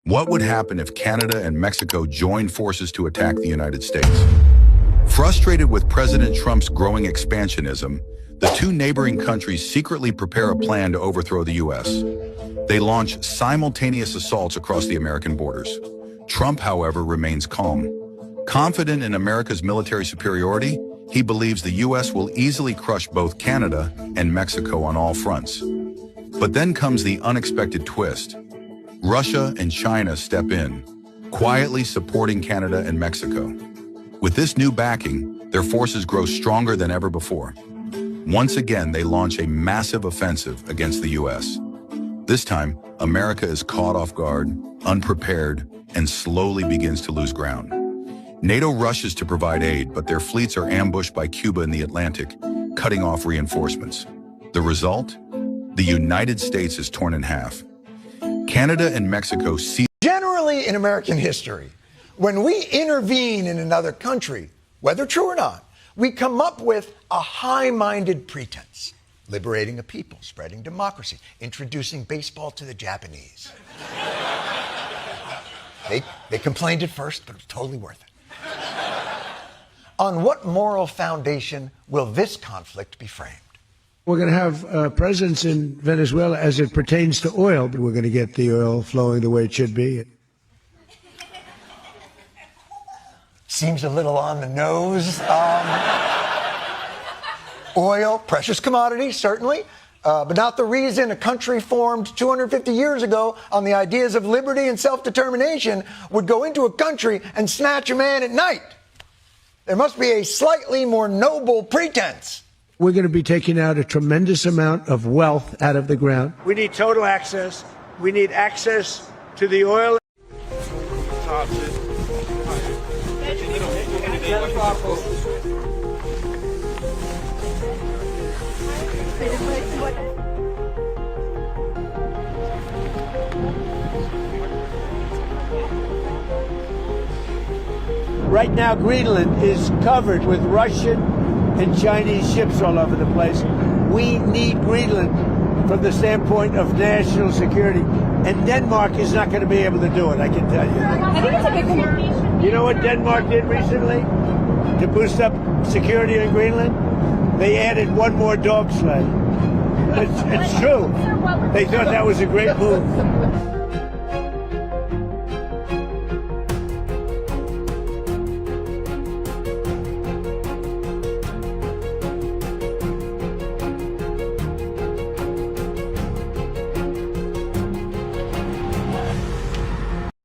What would happen if Canada and Mexico joined forces to attack the United States? Frustrated with President Trump's growing expansionism, the two neighboring countries secretly prepare a plan to overthrow the U.S. They launch simultaneous assaults across the American borders. Trump, however, remains calm. Confident in America's military superiority, he believes the U.S. will easily crush both Canada and Mexico on all fronts. But then comes the unexpected twist. Russia and China step in, quietly supporting Canada and Mexico. With this new backing, their forces grow stronger than ever before. Once again, they launch a massive offensive against the U.S. This time, America is caught off guard, unprepared, and slowly begins to lose ground. NATO rushes to provide aid, but their fleets are ambushed by Cuba in the Atlantic, cutting off reinforcements. The result? The United States is torn in half. Canada and Mexico see. Generally in American history, when we intervene in another country, whether true or not, we come up with a high-minded pretense. Liberating a people, spreading democracy, introducing baseball to the Japanese. They complained at first, but it was totally worth it. On what moral foundation will this conflict be framed? We're going to have presence in Venezuela as it pertains to oil. We're going to get the oil flowing the way it should be. Seems a little on the nose. Oil, precious commodity, certainly, but not the reason a country formed 250 years ago on the ideas of liberty and self-determination would go into a country and snatch a man at night. There must be a slightly more noble pretense. We're going to be taking out a tremendous amount of wealth out of the ground. We need total access. We need access to the oil. Right now, Greenland is covered with Russian and Chinese ships all over the place. We need Greenland from the standpoint of national security. And Denmark is not going to be able to do it, I can tell you. I think it's a big one. You know what Denmark did recently to boost up security in Greenland? They added one more dog sled. It's true. They thought that was a great move.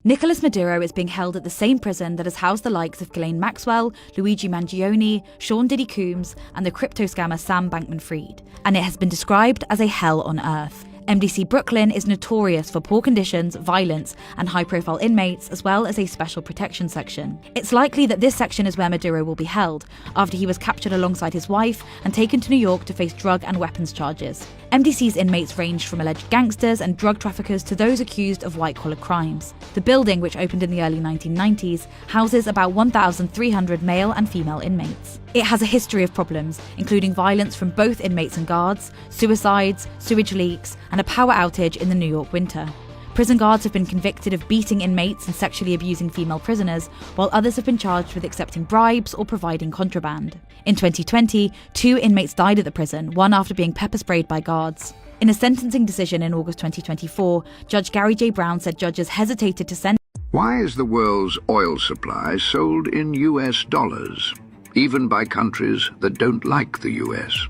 Nicolas Madura is being held at the same prison that has housed the likes of Ghislaine Maxwell, Luigi Mangione, Sean Diddy Coombs, and the crypto scammer Sam Bankman-Fried, and it has been described as a hell on earth. MDC Brooklyn is notorious for poor conditions, violence, and high-profile inmates, as well as a special protection section. It's likely that this section is where Maduro will be held, after he was captured alongside his wife and taken to New York to face drug and weapons charges. MDC's inmates ranged from alleged gangsters and drug traffickers to those accused of white-collar crimes. The building, which opened in the early 1990s, houses about 1,300 male and female inmates. It has a history of problems, including violence from both inmates and guards, suicides, sewage leaks, and a power outage in the New York winter. Prison guards have been convicted of beating inmates and sexually abusing female prisoners, while others have been charged with accepting bribes or providing contraband. In 2020, 2 inmates died at the prison, one after being pepper sprayed by guards. In a sentencing decision in August 2024, Judge Gary J. Brown said judges hesitated to send. Why is the world's oil supply sold in US dollars, even by countries that don't like the US?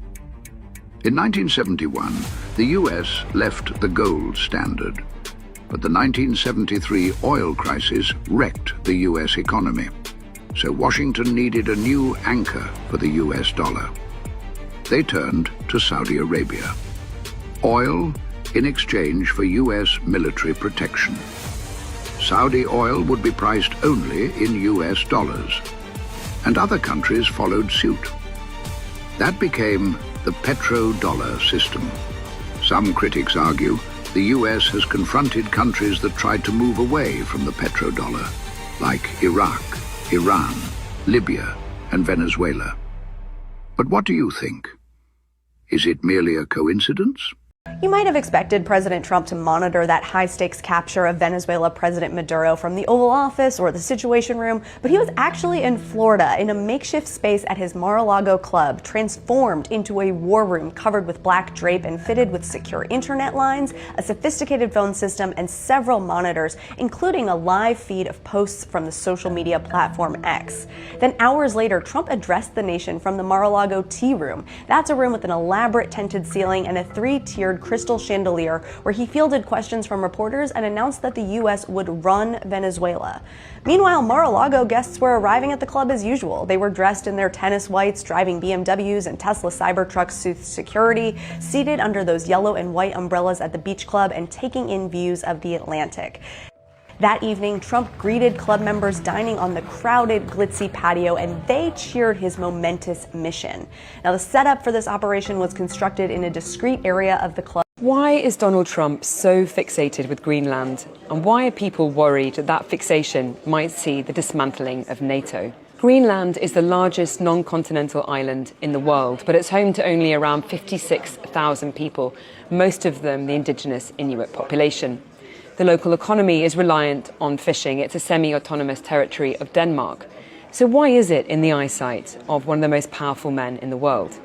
In 1971, the US left the gold standard, but the 1973 oil crisis wrecked the US economy. So Washington needed a new anchor for the US dollar. They turned to Saudi Arabia. Oil in exchange for US military protection. Saudi oil would be priced only in US dollars, and other countries followed suit. That became the petrodollar system. Some critics argue the US has confronted countries that tried to move away from the petrodollar, like Iraq, Iran, Libya, and Venezuela. But what do you think? Is it merely a coincidence? You might have expected President Trump to monitor that high-stakes capture of Venezuela President Maduro from the Oval Office or the Situation Room, but he was actually in Florida in a makeshift space at his Mar-a-Lago club, transformed into a war room covered with black drape and fitted with secure internet lines, a sophisticated phone system, and several monitors, including a live feed of posts from the social media platform X. Then hours later, Trump addressed the nation from the Mar-a-Lago Tea Room. That's a room with an elaborate tinted ceiling and a three-tiered crystal chandelier where he fielded questions from reporters and announced that the U.S. would run Venezuela. Meanwhile, Mar-a-Lago guests were arriving at the club as usual. They were dressed in their tennis whites, driving BMWs and Tesla Cybertrucks with security, seated under those yellow and white umbrellas at the beach club and taking in views of the Atlantic. That evening, Trump greeted club members dining on the crowded, glitzy patio, and they cheered his momentous mission. Now, the setup for this operation was constructed in a discreet area of the club. Why is Donald Trump so fixated with Greenland? And why are people worried that that fixation might see the dismantling of NATO? Greenland is the largest non-continental island in the world, but it's home to only around 56,000 people, most of them the indigenous Inuit population. The local economy is reliant on fishing. It's a semi-autonomous territory of Denmark. So why is it in the eyesight of one of the most powerful men in the world?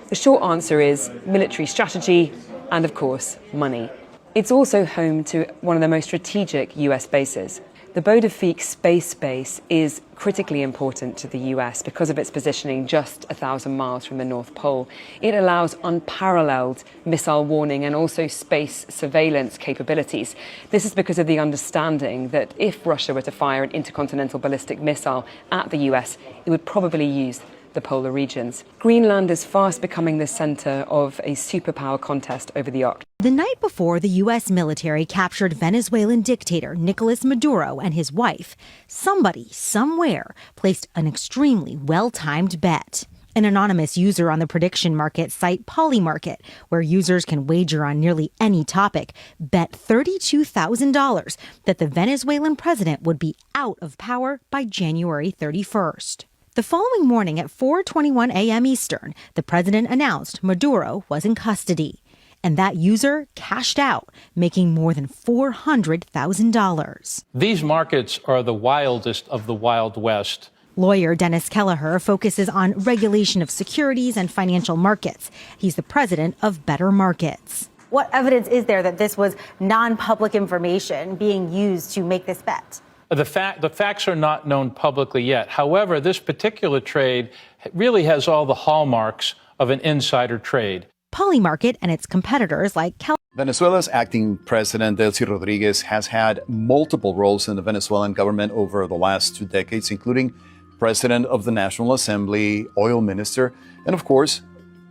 The short answer is military strategy and, of course, money. It's also home to one of the most strategic US bases. The Bodefique space base is critically important to the US because of its positioning just 1,000 miles from the North Pole. It allows unparalleled missile warning and also space surveillance capabilities. This is because of the understanding that if Russia were to fire an intercontinental ballistic missile at the US, it would probably use the polar regions. Greenland is fast becoming the center of a superpower contest over the Arctic. The night before the U.S. military captured Venezuelan dictator Nicolas Maduro and his wife, somebody, somewhere, placed an extremely well-timed bet. An anonymous user on the prediction market site Polymarket, where users can wager on nearly any topic, bet $32,000 that the Venezuelan president would be out of power by January 31st. The following morning at 4:21 a.m. Eastern, the president announced Maduro was in custody. And that user cashed out, making more than $400,000. These markets are the wildest of the Wild West. Lawyer Dennis Kelleher focuses on regulation of securities and financial markets. He's the president of Better Markets. What evidence is there that this was non-public information being used to make this bet? The facts are not known publicly yet. However, this particular trade really has all the hallmarks of an insider trade. Polymarket and its competitors like Venezuela's acting president, Delcy Rodriguez, has had multiple roles in the Venezuelan government over the last 2 decades, including president of the National Assembly, oil minister, and of course,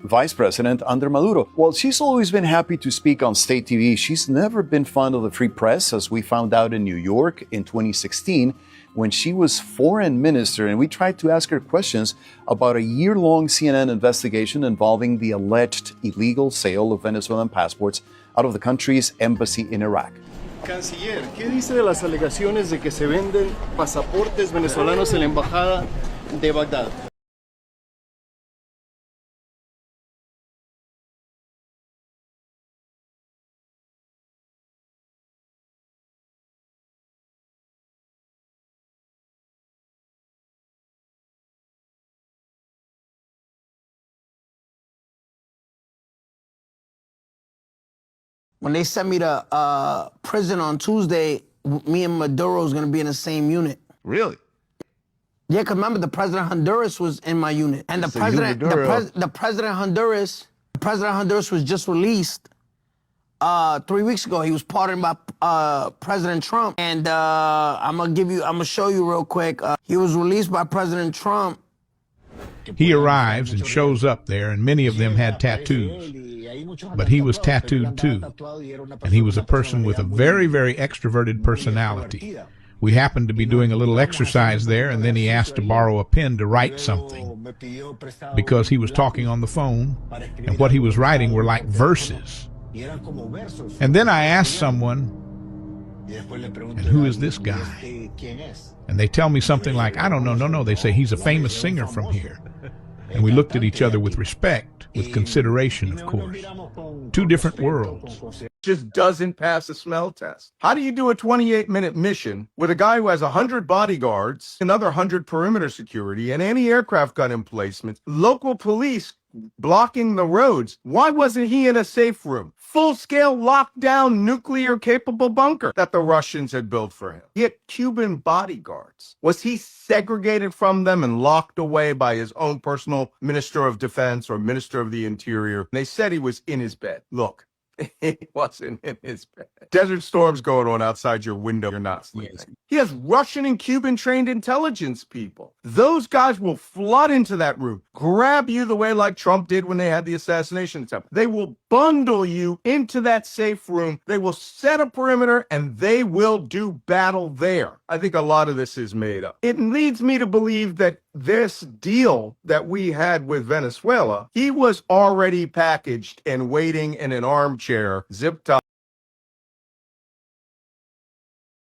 vice president under Maduro. While she's always been happy to speak on state TV, she's never been fond of the free press, as we found out in New York in 2016 when she was foreign minister, and we tried to ask her questions about a year-long CNN investigation involving the alleged illegal sale of Venezuelan passports out of the country's embassy in Iraq. Canciller, ¿qué dice de las alegaciones de que se venden pasaportes venezolanos en la embajada de Bagdad? When they sent me to prison on Tuesday, me and Maduro's gonna be in the same unit. Really? Yeah, because remember, the president of Honduras was in my unit. And the president of Honduras was just released 3 weeks ago. He was pardoned by President Trump. And I'm gonna show you real quick. He was released by President Trump. He arrives and shows up there, and many of them had tattoos. But he was tattooed too, and he was a person with a very, very extroverted personality. We happened to be doing a little exercise there, and then he asked to borrow a pen to write something because he was talking on the phone, and what he was writing were like verses. And then I asked someone, and who is this guy? And they tell me something like, I don't know, no, they say he's a famous singer from here. And we looked at each other with respect, with consideration, of course. Two different worlds. Just doesn't pass a smell test. How do you do a 28-minute mission with a guy who has 100 bodyguards, another 100 perimeter security, and anti-aircraft gun emplacements, local police blocking the roads? Why wasn't he in a safe room? Full-scale lockdown nuclear-capable bunker that the Russians had built for him. He had Cuban bodyguards. Was he segregated from them and locked away by his own personal minister of defense or minister of the interior? They said he was in his bed. Look, he wasn't in his bed. Desert storms going on outside your window. You're not sleeping. He has Russian and Cuban trained intelligence people. Those guys will flood into that room, grab you the way like Trump did when they had the assassination attempt. They will bundle you into that safe room. They will set a perimeter and they will do battle there. I think a lot of this is made up. It leads me to believe that this deal that we had with Venezuela, he was already packaged and waiting in an armchair, zip-tied.